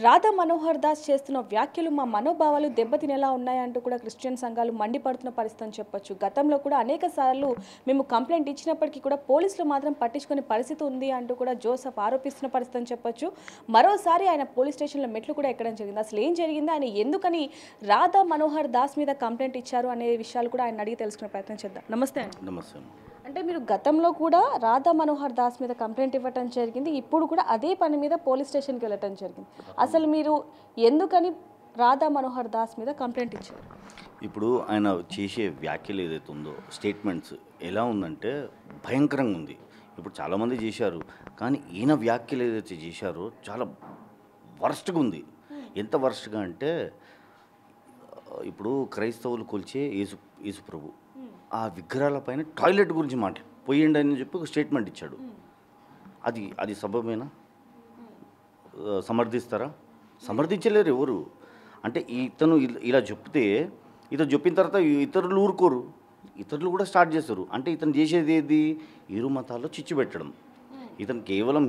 రాధా మనోహర్ దాస్ చేస్తున్న వ్యాఖ్యలు మా మనోభావాలు దెబ్బతినేలా ఉన్నాయంటూ కూడా క్రిస్టియన్ సంఘాలు మండిపడుతున్న పరిస్థితి అని చెప్పొచ్చు. గతంలో కూడా అనేక సార్లు మేము కంప్లైంట్ ఇచ్చినప్పటికీ కూడా పోలీసులు మాత్రం పట్టించుకునే పరిస్థితి ఉంది అంటూ కూడా జోసెఫ్ ఆరోపిస్తున్న పరిస్థితి అని చెప్పొచ్చు. మరోసారి ఆయన పోలీస్ స్టేషన్లో మెట్లు కూడా ఎక్కడం జరిగింది. అసలు ఏం జరిగింది, ఆయన ఎందుకని రాధా మనోహర్ దాస్ మీద కంప్లైంట్ ఇచ్చారు అనే విషయాలు కూడా ఆయన అడిగి తెలుసుకునే ప్రయత్నం చేద్దాం. నమస్తే అండి. నమస్తే. అంటే మీరు గతంలో కూడా రాధా మనోహర్ దాస్ మీద కంప్లైంట్ ఇవ్వటం జరిగింది, ఇప్పుడు కూడా అదే పని మీద పోలీస్ స్టేషన్కి వెళ్ళటం జరిగింది. అసలు మీరు ఎందుకని రాధా మనోహర్ దాస్ మీద కంప్లైంట్ ఇచ్చారు? ఇప్పుడు ఆయన చేసే వ్యాఖ్యలు ఏదైతే ఉందో, స్టేట్మెంట్స్ ఎలా ఉందంటే భయంకరంగా ఉంది. ఇప్పుడు చాలామంది చేశారు, కానీ ఈయన వ్యాఖ్యలు ఏదైతే చేశారో చాలా వర్స్ట్గా ఉంది. ఎంత వర్స్ట్గా అంటే ఇప్పుడు క్రైస్తవులు కొలిచే యేసు ప్రభు ఆ విగ్రహాల పైన టాయిలెట్ గురించి పోయిండి అని చెప్పి ఒక స్టేట్మెంట్ ఇచ్చాడు. అది సబబేనా? సమర్థిస్తారా? సమర్థించలేరు ఎవరు. అంటే ఇతను ఇలా చెప్పిన తర్వాత ఇతరులు ఊరుకోరు, ఇతరులు కూడా స్టార్ట్ చేస్తారు. అంటే ఇతను చేసేది ఏది? ఇరు మతాల్లో చిచ్చు పెట్టడం. ఇతను కేవలం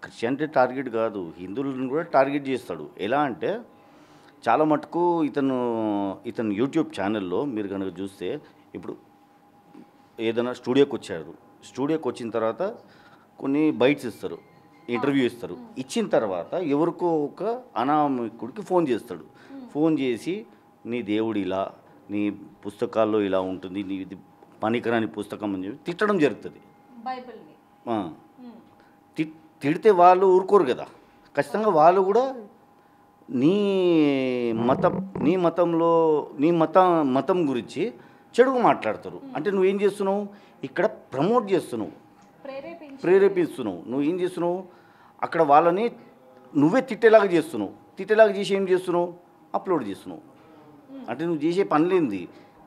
క్రిస్టియానిటీ టార్గెట్ కాదు, హిందువులను కూడా టార్గెట్ చేస్తాడు. ఎలా అంటే చాలా మటుకు ఇతను యూట్యూబ్ ఛానల్లో మీరు కనుక చూస్తే, ఇప్పుడు ఏదైనా స్టూడియోకి వచ్చిన తర్వాత కొన్ని బైట్స్ ఇస్తారు, ఇంటర్వ్యూ ఇస్తారు. ఇచ్చిన తర్వాత ఎవరికో ఒక అనామకుడికి ఫోన్ చేస్తాడు. ఫోన్ చేసి నీ దేవుడు ఇలా, నీ పుస్తకాల్లో ఇలా ఉంటుంది, నీది పనికిరాని పుస్తకం అని చెప్పి తిట్టడం జరుగుతుంది. తిడితే వాళ్ళు ఊరుకోరు కదా, ఖచ్చితంగా వాళ్ళు కూడా నీ మతం గురించి చెడుగా మాట్లాడతారు. అంటే నువ్వేం చేస్తున్నావు? ఇక్కడ ప్రమోట్ చేస్తున్నావు, ప్రేరేపిస్తున్నావు. నువ్వు ఏం చేస్తున్నావు? అక్కడ వాళ్ళని నువ్వే తిట్టేలాగా చేస్తున్నావు. తిట్టేలాగా చేసి ఏం చేస్తున్నావు? అప్లోడ్ చేస్తున్నావు. అంటే నువ్వు చేసే పనిలేంది?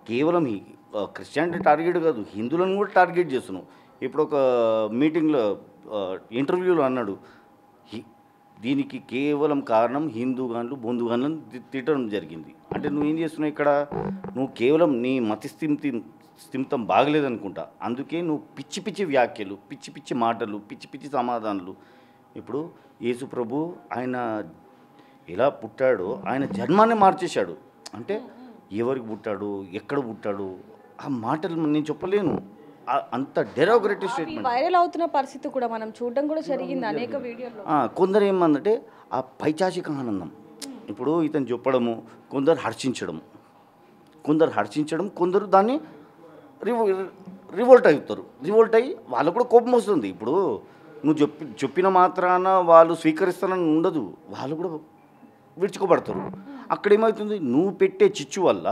కేవలం క్రిస్టియానిటీ టార్గెట్ కాదు, హిందువులను కూడా టార్గెట్ చేస్తున్నావు. ఇప్పుడు ఒక మీటింగ్లో ఇంటర్వ్యూలో అన్నాడు, దీనికి కేవలం కారణం హిందూగాన్లు బొందుగాన్లను తిట్టడం జరిగింది. అంటే నువ్వేం చేస్తున్నావు ఇక్కడ? నువ్వు కేవలం నీ స్థిమితం బాగలేదనుకుంటా, అందుకే నువ్వు పిచ్చి పిచ్చి వ్యాఖ్యలు, పిచ్చి పిచ్చి మాటలు, పిచ్చి పిచ్చి సమాధానాలు. ఇప్పుడు యేసు ప్రభు ఆయన ఎలా పుట్టాడో ఆయన జన్మాన్ని మార్చేశాడు. అంటే ఎవరికి పుట్టాడు, ఎక్కడ పుట్టాడు, ఆ మాటలు నేను చెప్పలేను. అంత డెరోగరేటివ్ స్టేట్మెంట్ వైరల్ అవుతున్న పరిస్థితి కూడా మనం చూడడం కూడా జరిగింది అనేక వీడియోలో. కొందరు ఏమందంటే ఆ పైచాచిక ఆనందం. ఇప్పుడు ఇతను చెప్పడము, కొందరు హర్షించడం, కొందరు దాన్ని రివోల్ట్ అవుతారు. రివోల్ట్ అయ్యి వాళ్ళకు కూడా కోపం వస్తుంది. ఇప్పుడు నువ్వు చెప్పిన మాత్రాన వాళ్ళు స్వీకరిస్తానని ఉండదు, వాళ్ళు కూడా విడుచుకోబడతారు. అక్కడ ఏమవుతుంది? నువ్వు పెట్టే చిచ్చు వల్ల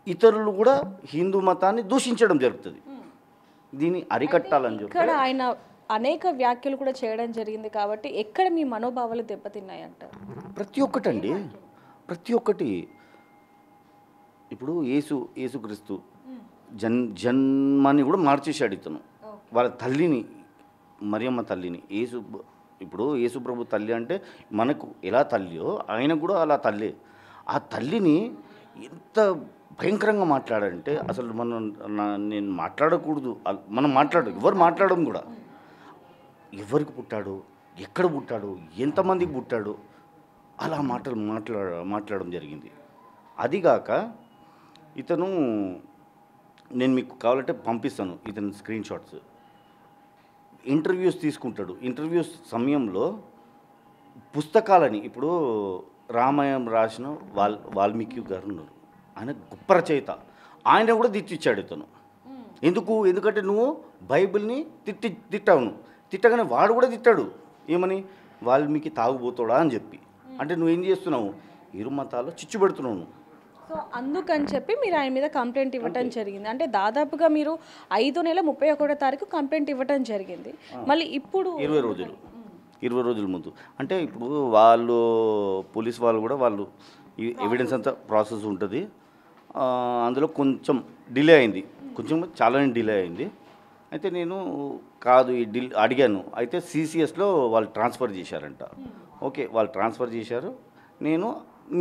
ఇతరులు కూడా హిందూ మతాన్ని దూషించడం జరుగుతుంది. దీన్ని అరికట్టాలని చెప్పి ఇక్కడ ఆయన అనేక వ్యాఖ్యలు కూడా చేయడం జరిగింది. కాబట్టి ఎక్కడ మీ మనోభావాలు దెబ్బతిన్నాయంటారు? ప్రతి ఒక్కటి ఇప్పుడు యేసుక్రీస్తు జన్మాన్ని కూడా మార్చేశాడు ఇతను. వాళ్ళ తల్లిని, మరియమ్మ తల్లిని, ఇప్పుడు యేసు ప్రభు తల్లి అంటే మనకు ఎలా తల్లియో ఆయనకు కూడా అలా తల్లి. ఆ తల్లిని ఎంత భయంకరంగా మాట్లాడంటే అసలు నేను మాట్లాడకూడదు, ఎవరు మాట్లాడడం కూడా, ఎవరికి పుట్టాడు, ఎక్కడ పుట్టాడు, ఎంతమందికి పుట్టాడు, అలా మాట్లాడడం జరిగింది. అదిగాక ఇతను, నేను మీకు కావాలంటే పంపిస్తాను ఇతను స్క్రీన్ షాట్స్. ఇంటర్వ్యూస్ తీసుకుంటాడు. ఇంటర్వ్యూస్ సమయంలో పుస్తకాలని, ఇప్పుడు రామాయణం రాసిన వాల్మీకి గారు ఉన్నారు, ఆయన గొప్ప రచయిత, ఆయన కూడా తిట్టించాడు ఇతను. ఎందుకంటే నువ్వు బైబిల్ని తిట్టావు. తిట్టగానే వాడు కూడా తిట్టాడు. ఏమని? వాల్మీకి తాగుబోతాడా అని చెప్పి. అంటే నువ్వేం చేస్తున్నావు? ఇరు మతాల్లో చిచ్చు పెడుతున్నావు. సో అందుకని చెప్పి మీరు ఆయన మీద కంప్లైంట్ ఇవ్వటం జరిగింది. అంటే దాదాపుగా మీరు 5 నెల 31వ తారీఖు కంప్లైంట్ ఇవ్వటం జరిగింది. మళ్ళీ ఇప్పుడు 20 రోజుల ముందు. అంటే ఇప్పుడు పోలీస్ వాళ్ళు కూడా ఎవిడెన్స్ అంతా ప్రాసెస్ ఉంటుంది, అందులో కొంచెం డిలే అయింది, చాలానే డిలే అయింది. అయితే నేను కాదు అడిగాను. అయితే సిసిఎస్లో వాళ్ళు ట్రాన్స్ఫర్ చేశారంట. ఓకే, వాళ్ళు ట్రాన్స్ఫర్ చేశారు, నేను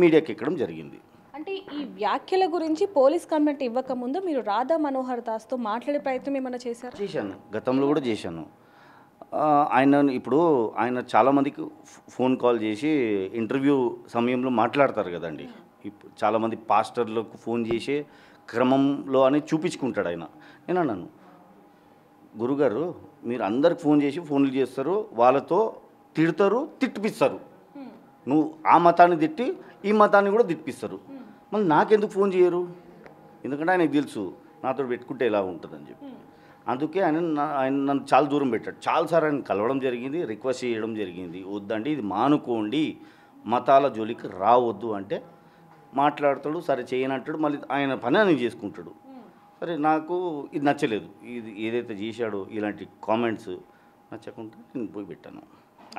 మీడియాకి ఎక్కడం జరిగింది. అంటే ఈ వ్యాఖ్యల గురించి పోలీస్ కంప్లైంట్ ఇవ్వకముందు మీరు రాధా మనోహర్ దాస్తో మాట్లాడే ప్రయత్నం ఏమైనా చేశారు? చేశాను, గతంలో కూడా చేశాను. ఆయన చాలామందికి ఫోన్ కాల్ చేసి ఇంటర్వ్యూ సమయంలో మాట్లాడతారు కదండి. ఇప్పుడు చాలామంది పాస్టర్లకు ఫోన్ చేసే క్రమంలో అని చూపించుకుంటాడు ఆయన. నేను అన్నాను, గురుగారు మీరు అందరికి ఫోన్ చేసి ఫోన్లు చేస్తారు, వాళ్ళతో తిడతారు, తిట్టిపిస్తారు. నువ్వు ఆ మతాన్ని తిట్టి ఈ మతాన్ని కూడా తిట్టిపిస్తారు, మళ్ళీ నాకెందుకు ఫోన్ చేయరు? ఎందుకంటే ఆయనకు తెలుసు నాతో పెట్టుకుంటే ఎలా ఉంటుందని చెప్పి. అందుకే ఆయన నన్ను చాలా దూరం పెట్టాడు. చాలాసార్లు ఆయన కలవడం జరిగింది, రిక్వెస్ట్ చేయడం జరిగింది, వద్దండి ఇది మానుకోండి, మతాల జోలికి రావద్దు అంటే మాట్లాడతాడు, సరే చేయనంటాడు, మళ్ళీ ఆయన పని ఆయన చేసుకుంటాడు. సరే నాకు ఇది నచ్చలేదు, ఇది ఏదైతే చేశాడో ఇలాంటి కామెంట్స్ నచ్చకుండా నేను పోయి పెట్టాను.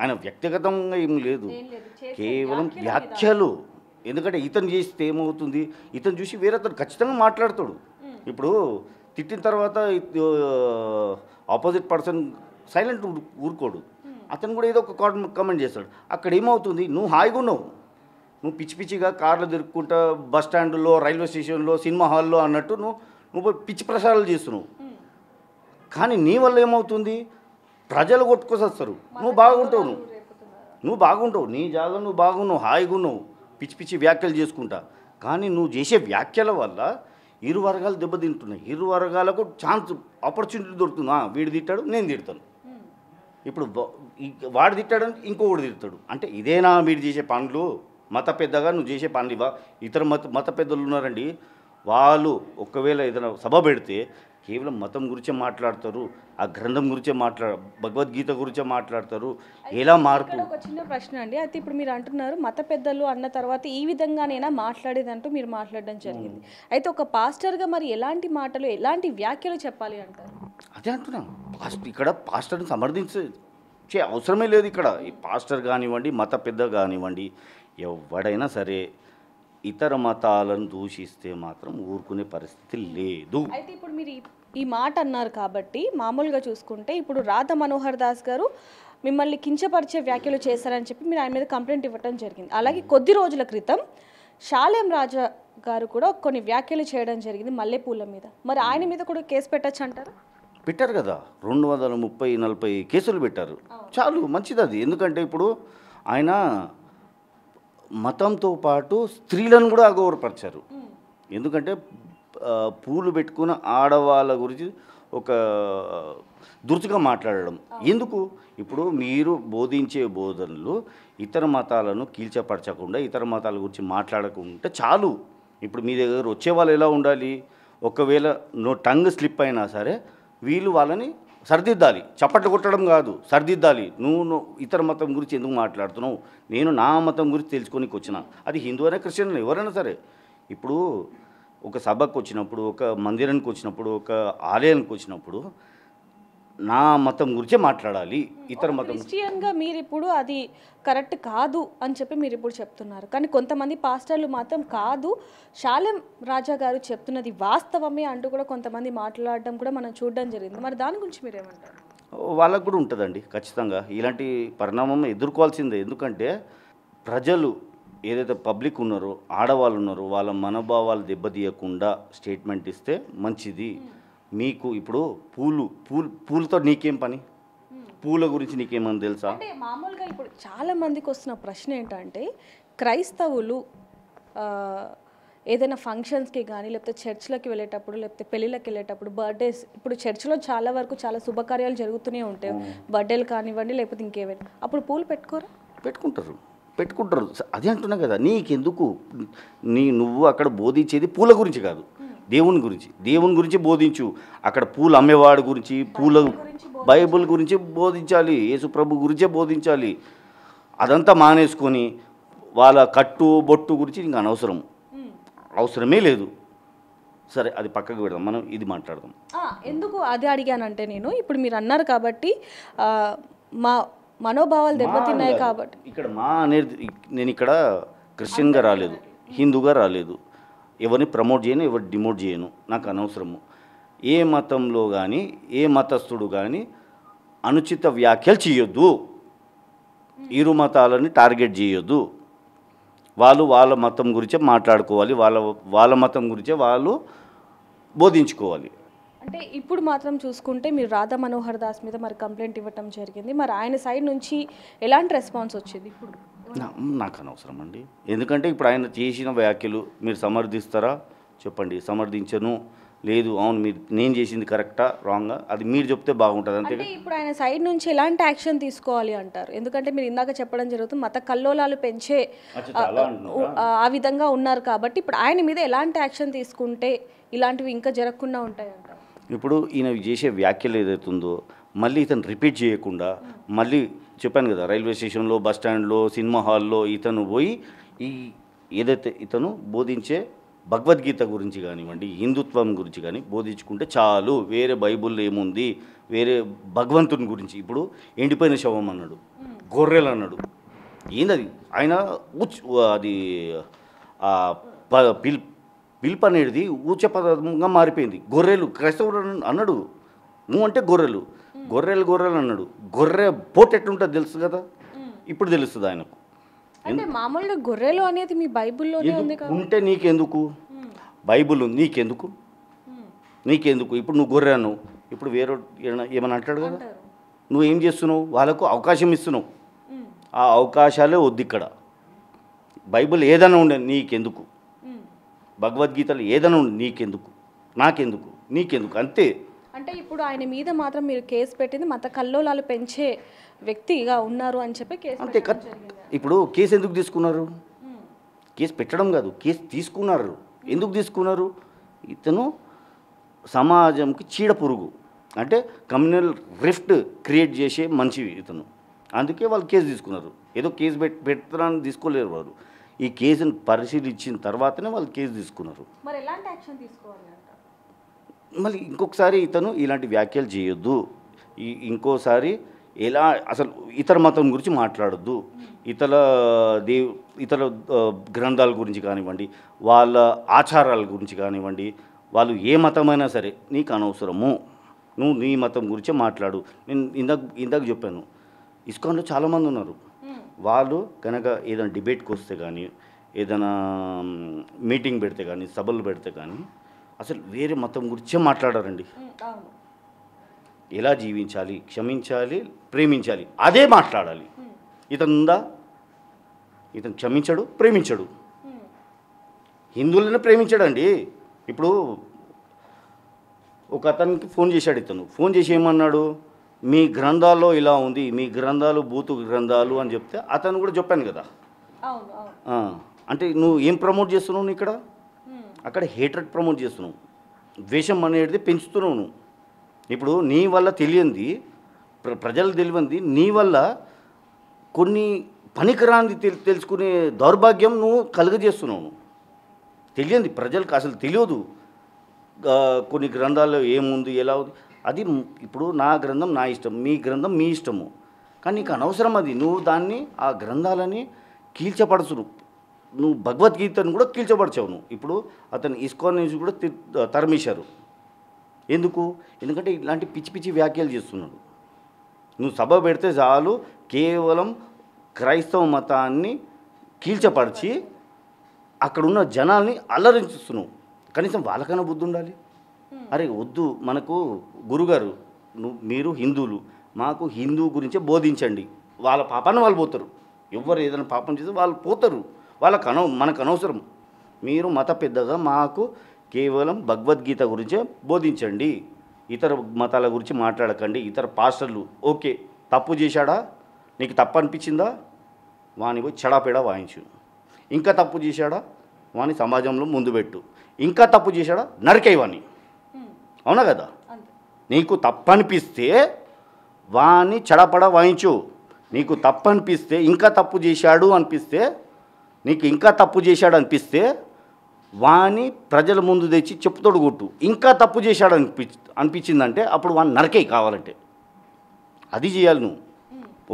ఆయన వ్యక్తిగతంగా ఏం లేదు, కేవలం వ్యాఖ్యలు. ఎందుకంటే ఇతను చేస్తే ఏమవుతుంది, ఇతను చూసి వేరేతను ఖచ్చితంగా మాట్లాడతాడు. ఇప్పుడు తిట్టిన తర్వాత ఆపోజిట్ పర్సన్ సైలెంట్ ఊరుకోడు, అతను కూడా ఏదో ఒక కామెంట్ చేస్తాడు. అక్కడ ఏమవుతుంది, నువ్వు హాయిగా ఉన్నావు, నువ్వు పిచ్చి పిచ్చిగా కార్లు తిరుక్కుంటా బస్ స్టాండ్లో, రైల్వే స్టేషన్లో, సినిమా హాల్లో అన్నట్టు నువ్వు పిచ్చి ప్రసారాలు చేస్తున్నావు. కానీ నీ వల్ల ఏమవుతుంది, ప్రజలు కొట్టుకొస్తారు. నువ్వు బాగుంటావు, నీ జాగా నువ్వు బాగున్నావు, హాయిగా ఉన్నావు, పిచ్చి పిచ్చి వ్యాఖ్యలు చేసుకుంటా. కానీ నువ్వు చేసే వ్యాఖ్యల వల్ల ఇరు వర్గాలు దెబ్బతింటున్నాయి. ఇరు వర్గాలకు ఛాన్స్, ఆపర్చునిటీ దొరుకుతుంది. వీడు తిట్టాడు, నేను తిడతాను. ఇప్పుడు వాడు తిట్టాడని ఇంకొకడు తిడతాడు. అంటే ఇదేనా మీరు చేసే పనులు? మత పెద్దగా నువ్వు చేసే పనులు ఇవా? ఇతర మత పెద్దలు ఉన్నారండి, వాళ్ళు ఒకవేళ ఏదైనా సభ పెడితే కేవలం మతం గురించే మాట్లాడతారు, ఆ గ్రంథం గురించే భగవద్గీత గురించే మాట్లాడతారు. ఎలా మార్పు? ఒక చిన్న ప్రశ్న అండి, అయితే ఇప్పుడు మీరు అంటున్నారు మత పెద్దలు అన్న తర్వాత ఈ విధంగానైనా మాట్లాడేదంటూ మీరు మాట్లాడడం జరిగింది. అయితే ఒక పాస్టర్గా మరి ఎలాంటి మాటలు, ఎలాంటి వ్యాఖ్యలు చెప్పాలి అంటారు? అదే అంటున్నాను, ఇక్కడ పాస్టర్ని సమర్థించే అవసరమే లేదు. ఇక్కడ ఈ పాస్టర్ కానివ్వండి, మత పెద్ద కానివ్వండి, ఎవడైనా సరే ఇతర మతాలను దూషిస్తే మాత్రం ఊరుకునే పరిస్థితి లేదు. అయితే ఇప్పుడు మీరు ఈ మాట అన్నారు కాబట్టి మామూలుగా చూసుకుంటే ఇప్పుడు రాధ మనోహర్ దాస్ గారు మిమ్మల్ని కించపరిచే వ్యాఖ్యలు చేశారని చెప్పి మీరు ఆయన మీద కంప్లైంట్ ఇవ్వడం జరిగింది. అలాగే కొద్ది రోజుల క్రితం షాలేం రాజా గారు కూడా కొన్ని వ్యాఖ్యలు చేయడం జరిగింది మల్లెపూల మీద. మరి ఆయన మీద కూడా కేసు పెట్టచ్చు అంటారా? పెట్టారు కదా, 230-40 కేసులు పెట్టారు. చాలు, మంచిది అది. ఎందుకంటే ఇప్పుడు ఆయన మతంతో పాటు స్త్రీలను కూడా అగౌరవపరిచారు. ఎందుకంటే పూలు పెట్టుకున్న ఆడవాళ్ళ గురించి ఒక దురుసుగా మాట్లాడడం ఎందుకు? ఇప్పుడు మీరు బోధించే బోధనలు ఇతర మతాలను కీల్చపరచకుండా, ఇతర మతాల గురించి మాట్లాడకుండా చాలు. ఇప్పుడు మీ దగ్గర వచ్చే వాళ్ళు ఎలా ఉండాలి, ఒకవేళ టంగ్ స్లిప్ అయినా సరే వీళ్ళు వాళ్ళని సరిదిద్దాలి, చప్పట్లు కొట్టడం కాదు, సరిదిద్దాలి. నువ్వు ఇతర మతం గురించి ఎందుకు మాట్లాడుతున్నావు, నేను నా మతం గురించి తెలుసుకోనికి వచ్చిన, అది హిందూ అయినా క్రిస్టియన్ అయినా ఎవరైనా సరే. ఇప్పుడు ఒక సభకు వచ్చినప్పుడు, ఒక మందిరానికి వచ్చినప్పుడు, ఒక ఆలయానికి వచ్చినప్పుడు నా మతం గురించే మాట్లాడాలి. ఇతర మతం క్రిస్టియన్గా మీరు ఇప్పుడు అది కరెక్ట్ కాదు అని చెప్పి మీరు ఇప్పుడు చెప్తున్నారు. కానీ కొంతమంది పాస్టర్లు మాత్రం కాదు, షాలేం రాజా గారు చెప్తున్నది వాస్తవమే అంటూ కూడా కొంతమంది మాట్లాడడం కూడా మనం చూడడం జరిగింది. మరి దాని గురించి మీరేమంటారు? వాళ్ళకు కూడా ఉంటుందండి, ఖచ్చితంగా ఇలాంటి పరిణామం ఎదుర్కోవాల్సిందే. ఎందుకంటే ప్రజలు ఏదైతే పబ్లిక్ ఉన్నారో, ఆడవాళ్ళు ఉన్నారో, వాళ్ళ మనోభావాలు దెబ్బతీయకుండా స్టేట్మెంట్ ఇస్తే మంచిది. మీకు ఇప్పుడు పూలతో నీకేం పని, పూల గురించి నీకేమని తెలుసా? అంటే మామూలుగా ఇప్పుడు చాలా మందికి వస్తున్న ప్రశ్న ఏంటంటే, క్రైస్తవులు ఏదైనా ఫంక్షన్స్కి కానీ, లేకపోతే చర్చ్లకి వెళ్ళేటప్పుడు, లేకపోతే పెళ్ళిళ్ళకి వెళ్ళేటప్పుడు, బర్త్డేస్, ఇప్పుడు చర్చ్లో చాలా వరకు చాలా శుభకార్యాలు జరుగుతూనే ఉంటాయి, బర్త్డేలు కానివ్వండి లేకపోతే ఇంకేమైనా, అప్పుడు పూలు పెట్టుకోరా? పెట్టుకుంటారు. అదే అంటున్నా కదా, నీకెందుకు? నువ్వు అక్కడ బోధించేది పూల గురించి కాదు, దేవుని గురించి బోధించు. అక్కడ పూలు అమ్మేవాడి గురించి, బైబుల్ గురించి బోధించాలి, యేసు ప్రభు గురించే బోధించాలి. అదంతా మానేసుకొని వాళ్ళ కట్టు బొట్టు గురించి ఇంకా అవసరమే లేదు. సరే, అది పక్కకు పెడదాం, మనం ఇది మాట్లాడదాం. ఎందుకు అదే అడిగానంటే, నేను ఇప్పుడు మీరు అన్నారు కాబట్టి మా మనోభావాలు దెబ్బతిన్నాయి కాబట్టి ఇక్కడ అనేది, నేను ఇక్కడ క్రిస్టియన్గా రాలేదు, హిందూగా రాలేదు, ఎవరిని ప్రమోట్ చేయను, ఎవరు డిమోట్ చేయను, నాకు అనవసరము. ఏ మతంలో కానీ, ఏ మతస్థుడు కానీ అనుచిత వ్యాఖ్యలు చేయొద్దు, ఇరు మతాలని టార్గెట్ చేయొద్దు. వాళ్ళ మతం గురించే మాట్లాడుకోవాలి, వాళ్ళ మతం గురించే వాళ్ళు బోధించుకోవాలి. అంటే ఇప్పుడు మాత్రం చూసుకుంటే మీరు రాధా మనోహర్ దాస్ మీద మరి కంప్లైంట్ ఇవ్వటం జరిగింది. మరి ఆయన సైడ్ నుంచి ఎలాంటి రెస్పాన్స్ వచ్చింది ఇప్పుడు? నాకు అనవసరం అండి. ఎందుకంటే ఇప్పుడు ఆయన చేసిన వ్యాఖ్యలు మీరు సమర్థిస్తారా చెప్పండి. సమర్థించను, లేదు అవును మీరు నేను చేసింది కరెక్టా రాంగా అది మీరు చెప్తే బాగుంటుంది. అంతే. అంటే ఇప్పుడు ఆయన సైడ్ నుంచి ఎలాంటి యాక్షన్ తీసుకోవాలి అంటారు? ఎందుకంటే మీరు ఇందాక చెప్పడం జరుగుతుంది మత కల్లోలాలు పెంచే ఆ విధంగా ఉన్నారు కాబట్టి ఇప్పుడు ఆయన మీద ఎలాంటి యాక్షన్ తీసుకుంటే ఇలాంటివి ఇంకా జరగకుండా ఉంటాయంటారు? ఇప్పుడు ఈయన చేసే వ్యాఖ్యలు ఏదైతుందో మళ్ళీ ఇతను రిపీట్ చేయకుండా మళ్ళీ చెప్పాను కదా రైల్వే స్టేషన్లో బస్ స్టాండ్లో సినిమా హాల్లో ఇతను పోయి ఈ ఏదైతే ఇతను బోధించే భగవద్గీత గురించి కానివ్వండి హిందుత్వం గురించి కానీ బోధించుకుంటే చాలు. వేరే బైబుల్లో ఏముంది వేరే భగవంతుని గురించి ఇప్పుడు ఎండిపోయిన శవం అన్నాడు, గొర్రెలు అన్నాడు. ఏందది ఆయన అది పిలుపు అనేది ఊచ పదంగా మారిపోయింది. గొర్రెలు క్రైస్తవుడు అన్నాడు, నువ్వు అంటే గొర్రెలు గొర్రెలు గొర్రెలు అన్నాడు. గొర్రె పోటు ఎట్లుంటుంది తెలుసు కదా, ఇప్పుడు తెలుస్తుంది ఆయనకు. అంటే మామూలుగా గొర్రెలు అనేది మీ బైబిల్లోనే ఉంది కదా. ఉంటే నీకెందుకు బైబుల్ నీకెందుకు నీకెందుకు ఇప్పుడు నువ్వు గొర్రె అన్నావు, ఇప్పుడు వేరే ఏమని అంటాడు కదా, నువ్వు ఏం చేస్తున్నావు వాళ్ళకు అవకాశం ఇస్తున్నావు. ఆ అవకాశాలే వద్దు ఇక్కడ. బైబిల్ ఏదైనా ఉండే నీకెందుకు, భగవద్గీతలు ఏదైనా ఉండే నీకెందుకు, నాకెందుకు నీకెందుకు అంతే. అంటే ఇప్పుడు ఆయన మీద మాత్రం మీరు కేసు పెట్టింది మత కల్లోలాలు పెంచే వ్యక్తిగా ఉన్నారు అని చెప్పి కేసు అంతే. ఇప్పుడు కేసు ఎందుకు తీసుకున్నారు? కేసు పెట్టడం కాదు, కేసు తీసుకున్నారు. ఎందుకు తీసుకున్నారు? ఇతను సమాజంకి చీడ పురుగు అంటే కమ్యూనల్ రిఫ్ట్ క్రియేట్ చేసే మనిషి ఇతను. అందుకే వాళ్ళు కేసు తీసుకున్నారు. ఏదో కేసు పెట్టడానికి తీసుకోలేరు వాళ్ళు. ఈ కేసును పరిశీలించిన తర్వాతనే వాళ్ళు కేసు తీసుకున్నారు. మరి ఎలాంటి యాక్షన్ తీసుకోవాలి అంట? మళ్ళీ ఇంకొకసారి ఇతను ఇలాంటి వ్యాఖ్యలు చేయొద్దు, ఇంకోసారి ఎలా అసలు ఇతర మతం గురించి మాట్లాడొద్దు, ఇతర గ్రంథాల గురించి కానివ్వండి, వాళ్ళ ఆచారాల గురించి కానివ్వండి, వాళ్ళు ఏ మతమైనా సరే నీకు అనవసరము, నువ్వు నీ మతం గురించే మాట్లాడు. నేను ఇందాక చెప్పాను ఇస్కాన్లో చాలామంది ఉన్నారు. వాళ్ళు కనుక ఏదైనా డిబేట్కి వస్తే కానీ ఏదైనా మీటింగ్ పెడితే కానీ సభలు పెడితే కానీ అసలు వేరే మతం గురించే మాట్లాడారండి. ఎలా జీవించాలి, క్షమించాలి, ప్రేమించాలి అదే మాట్లాడాలి. ఇతను ఉందా? ఇతను క్షమించడు, ప్రేమించడు. హిందువులనే ప్రేమించాడండి. ఇప్పుడు ఒక అతనికి ఫోన్ చేశాడు. ఇతను ఫోన్ చేసి ఏమన్నాడు, మీ గ్రంథాల్లో ఇలా ఉంది, మీ గ్రంథాలు బూతు గ్రంథాలు అని చెప్తే అతను కూడా చెప్పాను కదా. అంటే నువ్వు ఏం ప్రమోట్ చేస్తున్నావు ఇక్కడ? అక్కడ హేట్రెడ్ ప్రమోట్ చేస్తున్నావు, ద్వేషం అనేది పెంచుతున్నావు నువ్వు. ఇప్పుడు నీ వల్ల తెలియంది ప్రజలకు తెలియంది, నీ వల్ల కొన్ని పనికిరాంది తెలుసుకునే దౌర్భాగ్యం నువ్వు కలుగజేస్తున్నావు. తెలియంది ప్రజలకు అసలు తెలియదు కొన్ని గ్రంథాల్లో ఏముంది ఎలా ఉంది. అది ఇప్పుడు నా గ్రంథం నా ఇష్టం, మీ గ్రంథం మీ ఇష్టము, కానీ నీకు అనవసరం అది. నువ్వు దాన్ని ఆ గ్రంథాలని కీల్చపరచును, నువ్వు భగవద్గీతను కూడా కీల్చపరచావు నువ్వు. ఇప్పుడు అతను ఇస్కాన్ నుంచి కూడా తరిమేశారు. ఎందుకు? ఎందుకంటే ఇలాంటి పిచ్చి పిచ్చి వ్యాఖ్యలు చేస్తున్నాడు. నువ్వు సభ పెడితే చాలు కేవలం క్రైస్తవ మతాన్ని కీల్చపరిచి అక్కడున్న జనాల్ని అల్లరించుస్తున్నావు. కనీసం వాళ్ళకైనా బుద్ధి ఉండాలి. అరే వద్దు, మనకు గురుగారు మీరు హిందువులు, మాకు హిందూ గురించే బోధించండి. వాళ్ళ పాపాన్ని వాళ్ళు పోతారు. ఎవరు ఏదైనా పాపం చేస్తే వాళ్ళు పోతారు. మనకు అనవసరం. మీరు మత పెద్దగా మాకు కేవలం భగవద్గీత గురించే బోధించండి, ఇతర మతాల గురించి మాట్లాడకండి. ఇతర పాస్టర్లు ఓకే, తప్పు చేశాడా, నీకు తప్పు అనిపించిందా, వాని పోయి చెడాపేడా వాయించు. ఇంకా తప్పు చేశాడా వాని సమాజంలో ముందు పెట్టు. ఇంకా తప్పు చేశాడా నరికేయి వాని. అవునా కదా? నీకు తప్పు అనిపిస్తే వాని చెడపడ వాయించు. నీకు తప్పు అనిపిస్తే ఇంకా తప్పు చేశాడు అనిపిస్తే, నీకు ఇంకా తప్పు చేశాడు అనిపిస్తే వాని ప్రజల ముందు తెచ్చి చెప్పుతోడు కొట్టు. ఇంకా తప్పు చేశాడు అనిపించిందంటే అప్పుడు వాని నరకేయి కావాలంటే. అది చేయాలి నువ్వు.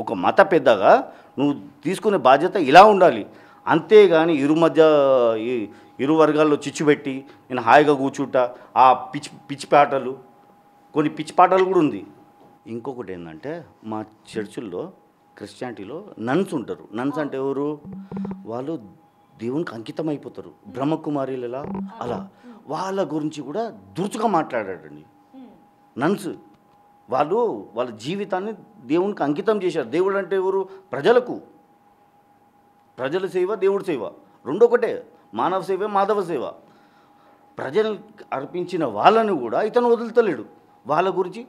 ఒక మత పెద్దగా నువ్వు తీసుకునే బాధ్యత ఇలా ఉండాలి. అంతేగాని ఇరు వర్గాల్లో చిచ్చు పెట్టి నేను హాయిగా కూర్చుంటా, ఆ పిచ్చి పాటలు, కొన్ని పిచ్చి పాటలు కూడా ఉంది. ఇంకొకటి ఏంటంటే మా చర్చిల్లో క్రిస్టియానిటీలో నన్స్ ఉంటారు. నన్స్ అంటే ఎవరు? వాళ్ళు దేవునికి అంకితం అయిపోతారు, బ్రహ్మకుమారిలు ఎలా అలా. వాళ్ళ గురించి కూడా దురుచుగా మాట్లాడాడండి. నన్స్ వాళ్ళు వాళ్ళ జీవితాన్ని దేవునికి అంకితం చేశారు. దేవుడు అంటే ఎవరు? ప్రజలకు. ప్రజల సేవ, దేవుడి సేవ రెండు ఒకటే. మానవ సేవ, మాధవ సేవ. ప్రజలు అర్పించిన వాళ్ళని కూడా ఇతను వదులుతలేడు. వాళ్ళ గురించి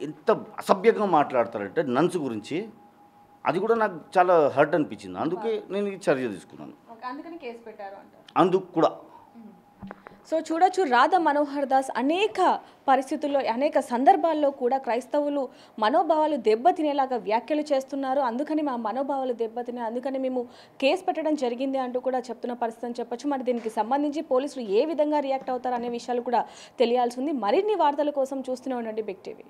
ఎంత అసభ్యంగా మాట్లాడతారంటే నన్స్ గురించి, అది కూడా నాకు చాలా హర్ట్ అనిపించింది. అందుకే నేను ఈ చర్య తీసుకున్నాను. అందుకని కేసు పెట్టారు అంటారు. అందుకు కూడా సో చూడొచ్చు, రాధా మనోహర్ దాస్ అనేక పరిస్థితుల్లో అనేక సందర్భాల్లో కూడా క్రైస్తవులు మనోభావాలు దెబ్బతినేలాగా వ్యాఖ్యలు చేస్తున్నారు. అందుకని మా మనోభావాలు దెబ్బతినే, అందుకని మేము కేసు పెట్టడం జరిగింది అంటూ కూడా చెప్తున్న పరిస్థితి అని చెప్పొచ్చు. మరి దీనికి సంబంధించి పోలీసులు ఏ విధంగా రియాక్ట్ అవుతారు అనే విషయాలు కూడా తెలియాల్సి ఉంది. మరిన్ని వార్తల కోసం చూస్తూనే ఉండండి బిగ్ టీవీ.